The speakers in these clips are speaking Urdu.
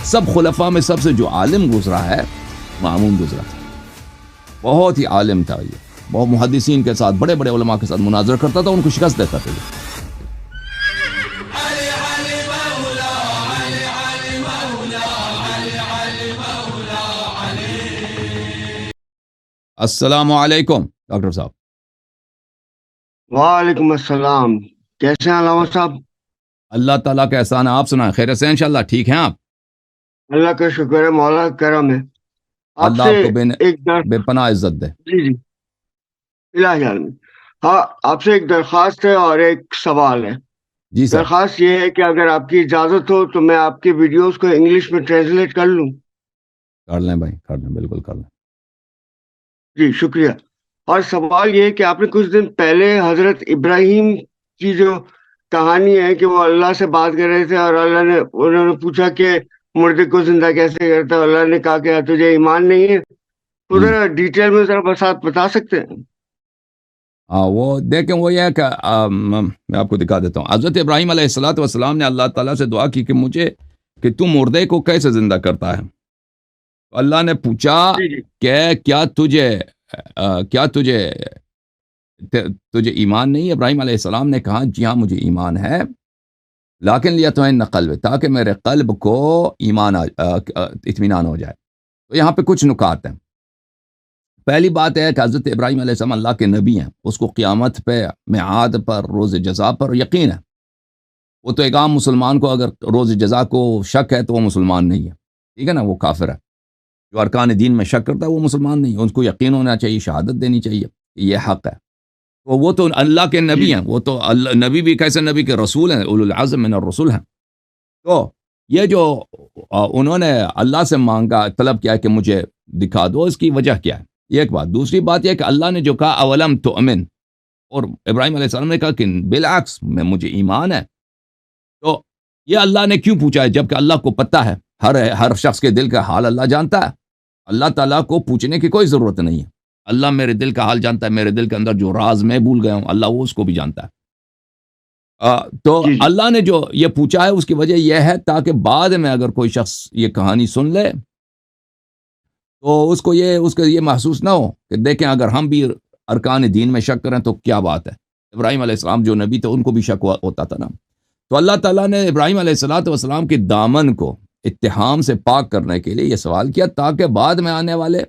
سب خلفاء میں سب سے جو عالم گزرا ہے مامون گزرا، بہت ہی عالم تھا یہ، بہت محدثین کے ساتھ بڑے بڑے علماء کے ساتھ مناظر کرتا تھا، ان کو شکست دیتا تھا یہ۔ السلام علیکم ڈاکٹر صاحب۔ وعلیکم السلام، کیسے ہیں علامہ صاحب؟ اللہ تعالیٰ کا احسان ہے، آپ سنائیں، خیریت سے انشاءاللہ؟ ٹھیک ہیں آپ؟ اللہ کا شکر ہے، مولا کا کرم ہے۔ اللہ آپ کو بے پناہ عزت دے۔ جی الہی عالمین۔ ہاں، آپ سے ایک درخواست ہے اور ایک سوال ہے۔ جی سر۔ درخواست یہ ہے کہ اگر آپ کی اجازت ہو تو میں آپ کی ویڈیوز کو انگلش میں ٹرانسلیٹ کر لوں۔ کر لیں بھائی، کر لیں، بالکل کر لیں۔ جی شکریہ۔ اور سوال یہ ہے کہ آپ نے کچھ دن پہلے حضرت ابراہیم کی جو کہانی ہے کہ وہ اللہ سے بات کر رہے تھے اور انہوں نے پوچھا کہ مردے کو زندہ کیسے کرتا ہے، اللہ نے کہا کہ تجھے ایمان نہیں ہے، تو ذرا ڈیٹیل میں ذرا بتا سکتے ہیں؟ وہ دیکھیں، وہ یہ ہے کہ میں آپ کو دکھا دیتا ہوں۔ حضرت ابراہیم علیہ الصلوۃ والسلام نے اللہ تعالیٰ سے دعا کی کہ تو مردے کو کیسے زندہ کرتا ہے؟ تو اللہ نے پوچھا کہ کیا تجھے ایمان نہیں؟ ابراہیم علیہ السلام نے کہا جی ہاں مجھے ایمان ہے، لیکن لیطمئن قلبی، تاکہ میرے قلب کو اطمینان ہو جائے۔ تو یہاں پہ کچھ نکات ہیں۔ پہلی بات ہے کہ حضرت ابراہیم علیہ السلام اللہ کے نبی ہیں، اس کو قیامت پہ، میعاد پر، روز جزا پر یقین ہے۔ وہ تو ایک عام مسلمان کو اگر روز جزا کو شک ہے تو وہ مسلمان نہیں ہے، ٹھیک ہے نا، وہ کافر ہے۔ جو ارکان دین میں شک کرتا ہے وہ مسلمان نہیں ہے، اس کو یقین ہونا چاہیے، شہادت دینی چاہیے، یہ حق ہے۔ تو وہ تو اللہ کے نبی ہیں، وہ تو نبی بھی کیسے نبی کے رسول ہیں، اولو العزم من الرسول ہیں۔ تو یہ جو انہوں نے اللہ سے مانگا، طلب کیا کہ مجھے دکھا دو، اس کی وجہ کیا ہے؟ یہ ایک بات۔ دوسری بات یہ ہے کہ اللہ نے جو کہا اولم تؤمن، اور ابراہیم علیہ السلام نے کہا کہ بالعکس مجھے ایمان ہے۔ تو یہ اللہ نے کیوں پوچھا ہے جبکہ اللہ کو پتہ ہے، ہر شخص کے دل کا حال اللہ جانتا ہے۔ اللہ تعالیٰ کو پوچھنے کی کوئی ضرورت نہیں ہے، اللہ میرے دل کا حال جانتا ہے، میرے دل کے اندر جو راز میں بھول گیا ہوں اللہ وہ اس کو بھی جانتا ہے۔ تو اللہ نے جو یہ پوچھا ہے اس کی وجہ یہ ہے تاکہ بعد میں اگر کوئی شخص یہ کہانی سن لے تو اس کو یہ محسوس نہ ہو کہ دیکھیں اگر ہم بھی ارکان دین میں شک کریں تو کیا بات ہے۔ ابراہیم علیہ السلام جو نبی تھے ان کو بھی شک ہوتا تھا نا۔ تو اللہ تعالیٰ نے ابراہیم علیہ السلام کے دامن کو اتہام سے پاک کرنے کے لیے یہ سوال کیا، تاکہ بعد میں آنے والے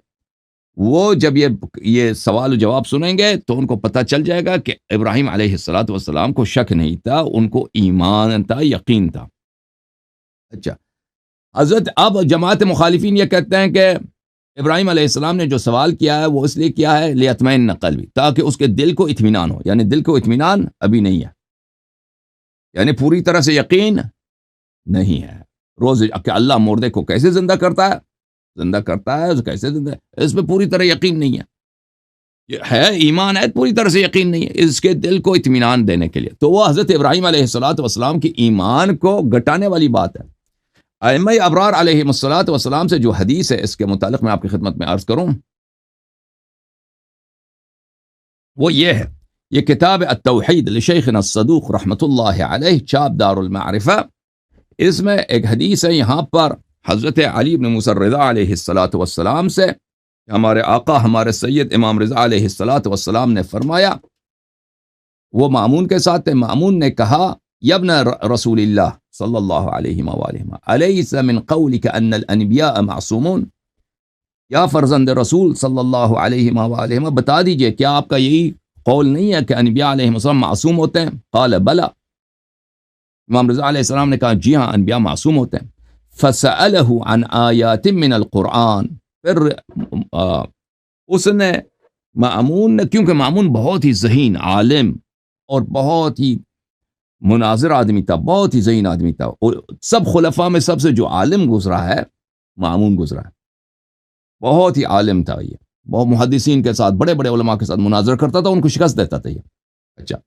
وہ جب یہ سوال و جواب سنیں گے تو ان کو پتہ چل جائے گا کہ ابراہیم علیہ السلام کو شک نہیں تھا، ان کو ایمان تھا، یقین تھا۔ اچھا، حضرت اب جماعت مخالفین یہ کہتے ہیں کہ ابراہیم علیہ السلام نے جو سوال کیا ہے وہ اس لیے کیا ہے لیطمئن قلبی، تاکہ اس کے دل کو اطمینان ہو، یعنی دل کو اطمینان ابھی نہیں ہے، یعنی پوری طرح سے یقین نہیں ہے۔ روز کہ اللہ مردے کو کیسے زندہ کرتا ہے کیسے زندہ ہے، اس پہ پوری طرح یقین نہیں ہے، یہ ہے ایمان ہے، پوری طرح سے یقین نہیں ہے، اس کے دل کو اطمینان دینے کے لیے۔ تو وہ حضرت ابراہیم علیہ السلام کی ایمان کو گٹانے والی بات ہے۔ ائمہ ابرار علیہ السلام سے جو حدیث ہے اس کے متعلق میں آپ کی خدمت میں عرض کروں، وہ یہ ہے، یہ کتاب التوحید لشیخنا الصدوق رحمۃ اللہ علیہ، چاپ دار المعرفہ، اس میں ایک حدیث ہے یہاں پر حضرت علی بن موسیٰ رضا علیہ السلام سے، ہمارے آقا ہمارے سید امام رضا علیہ السلام نے فرمایا، وہ مامون کے ساتھ تھے، مامون نے کہا یا ابن رسول اللہ صلی اللہ علیہ وآلہ الیس من قولک ان الانبیاء معصومون، یا فرزند رسول صلی اللہ علیہ وآلہ، بتا دیجئے کیا آپ کا یہی قول نہیں ہے کہ انبیاء علیہ السلام معصوم ہوتے ہیں؟ قال بلا، امام رضا علیہ السلام نے کہا جی ہاں انبیاء معصوم ہوتے ہیں۔ فسألہ عن آیات من القرآن، پھر اس نے مامون نے، کیونکہ مامون بہت ہی ذہین عالم اور بہت ہی مناظر آدمی تھا، بہت ہی ذہین آدمی تھا، اور سب خلفاء میں سب سے جو عالم گزرا ہے مامون گزرا ہے، بہت ہی عالم تھا، یہ بہت محدثین کے ساتھ بڑے بڑے علماء کے ساتھ مناظر کرتا تھا، ان کو شکست دیتا تھا یہ۔ اچھا،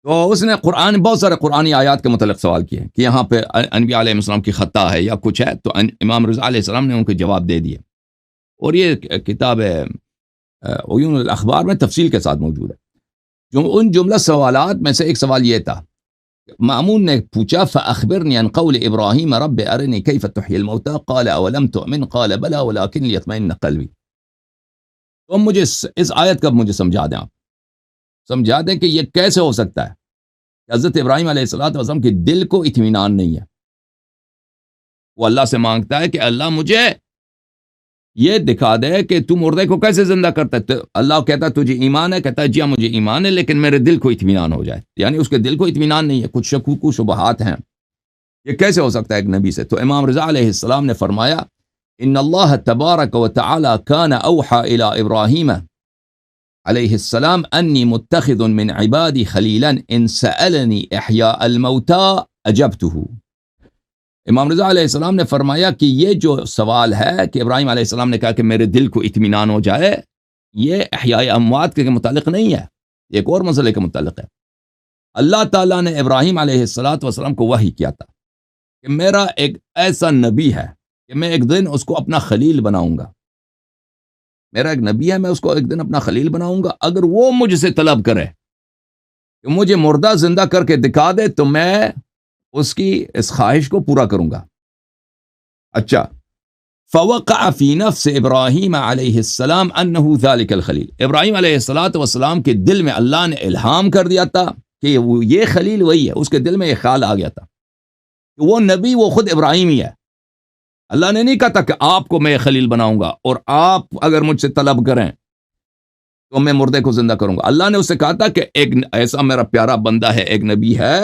تو اس نے بہت سارے قرآنی آیات کے متعلق سوال کیے کہ یہاں پہ انبیاء علیہ السلام کی خطا ہے یا کچھ ہے، تو امام رضا علیہ السلام نے ان کو جواب دے دیے، اور یہ کتاب عیون الاخبار میں تفصیل کے ساتھ موجود ہے۔ ان جملہ سوالات میں سے ایک سوال یہ تھا مامون نے پوچھا فأخبرنی عن قول ابراہیم رب ارنی کیف تحیی الموتى قال اولم تؤمن قال بلى ولكن ليطمئن قلبی. تو مجھے اس آیت کا مجھے سمجھا دیں، آپ سمجھا دیں کہ یہ کیسے ہو سکتا ہے کہ حضرت ابراہیم علیہ السلام کے دل کو اطمینان نہیں ہے. وہ اللہ سے مانگتا ہے کہ اللہ مجھے یہ دکھا دے کہ تو مردے کو کیسے زندہ کرتا ہے. تو اللہ کہتا ہے تجھے ایمان ہے، کہتا ہے جی ہاں مجھے ایمان ہے، لیکن میرے دل کو اطمینان ہو جائے. یعنی اس کے دل کو اطمینان نہیں ہے، کچھ شکوک و شبہات ہیں. یہ کیسے ہو سکتا ہے ایک نبی سے؟ تو امام رضا علیہ السلام نے فرمایا ان اللہ تبارک و تعالی کان اوحى الى ابراہیم علیہ السلام انی متخذ من عبادی خلیلا ان سألنی احیاء الموتى اجبته. امام رضا علیہ السلام نے فرمایا کہ یہ جو سوال ہے کہ ابراہیم علیہ السلام نے کہا کہ میرے دل کو اطمینان ہو جائے، یہ احیاء اموات کے متعلق نہیں ہے، ایک اور مسئلے کے متعلق ہے. اللہ تعالیٰ نے ابراہیم علیہ السلام کو وحی کیا تھا کہ میرا ایک ایسا نبی ہے کہ میں ایک دن اس کو اپنا خلیل بناؤں گا. میرا ایک نبی ہے، میں اس کو ایک دن اپنا خلیل بناؤں گا. اگر وہ مجھ سے طلب کرے کہ مجھے مردہ زندہ کر کے دکھا دے تو میں اس کی اس خواہش کو پورا کروں گا. اچھا، فوقع فی نفس ابراہیم علیہ السلام انہ ذلک الخلیل. ابراہیم علیہ السلام کے دل میں اللہ نے الہام کر دیا تھا کہ وہ یہ خلیل وہی ہے. اس کے دل میں یہ خیال آ گیا تھا کہ وہ نبی وہ خود ابراہیم ہی ہے. اللہ نے نہیں کہا تھا کہ آپ کو میں خلیل بناؤں گا اور آپ اگر مجھ سے طلب کریں تو میں مردے کو زندہ کروں گا. اللہ نے اس سے کہا تھا کہ ایک ایسا میرا پیارا بندہ ہے، ایک نبی ہے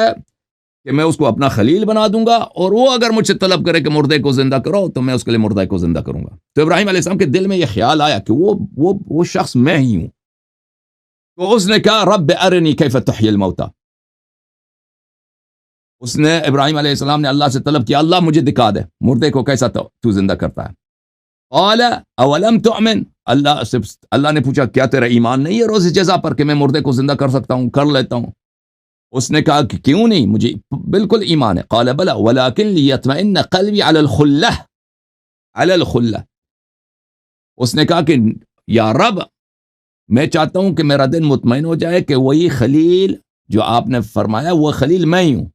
کہ میں اس کو اپنا خلیل بنا دوں گا، اور وہ اگر مجھ سے طلب کرے کہ مردے کو زندہ کرو تو میں اس کے لیے مردے کو زندہ کروں گا. تو ابراہیم علیہ السلام کے دل میں یہ خیال آیا کہ وہ شخص میں ہی ہوں. تو اس نے کہا رب ارنی کیف تحیی الموتى. اس نے ابراہیم علیہ السلام نے اللہ سے طلب کیا اللہ مجھے دکھا دے مردے کو کیسا تو زندہ کرتا ہے. قال اولم تؤمن. اللہ نے پوچھا کیا تیرا ایمان نہیں ہے روز جزا پر کہ میں مردے کو زندہ کر سکتا ہوں، کر لیتا ہوں؟ اس نے کہا کہ کیوں نہیں، مجھے بالکل ایمان ہے. قال بلا ولكن ليطمئن قلبي على الخلة. اس نے کہا کہ یا رب میں چاہتا ہوں کہ میرا دل مطمئن ہو جائے کہ وہی خلیل جو آپ نے فرمایا وہ خلیل میں ہی ہوں،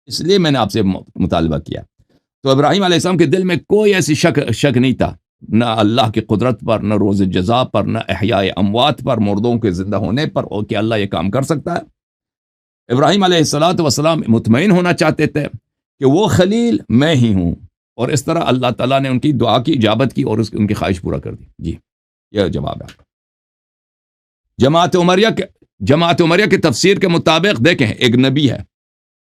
اس لیے میں نے آپ سے مطالبہ کیا. تو ابراہیم علیہ السلام کے دل میں کوئی ایسی شک نہیں تھا، نہ اللہ کی قدرت پر، نہ روز جزا پر، نہ احیاء اموات پر، مردوں کے زندہ ہونے پر، اور کہ اللہ یہ کام کر سکتا ہے. ابراہیم علیہ السلام مطمئن ہونا چاہتے تھے کہ وہ خلیل میں ہی ہوں، اور اس طرح اللہ تعالیٰ نے ان کی دعا کی اجابت کی اور ان کی خواہش پورا کر دی. جی یہ جواب ہے. جماعت عمریہ کے تفسیر کے مطابق دیکھیں ایک نبی ہے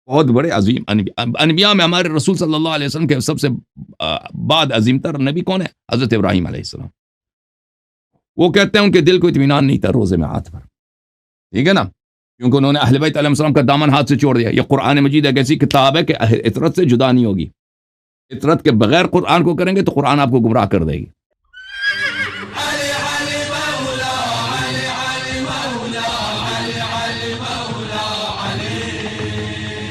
بہت بڑے عظیم انبیاء میں، ہمارے رسول صلی اللہ علیہ وسلم کے سب سے بعد عظیم تر نبی کون ہے؟ حضرت ابراہیم علیہ السلام. وہ کہتے ہیں ان کے دل کو اطمینان نہیں تھا روز میعاد پر، ٹھیک ہے نا، کیونکہ انہوں نے اہل بیت علیہ السلام کا دامن ہاتھ سے چھوڑ دیا. یہ قرآن مجید ایک ایسی کتاب ہے کہ اطرت سے جدا نہیں ہوگی. اطرت کے بغیر قرآن کو کریں گے تو قرآن آپ کو گمراہ کر دے گی.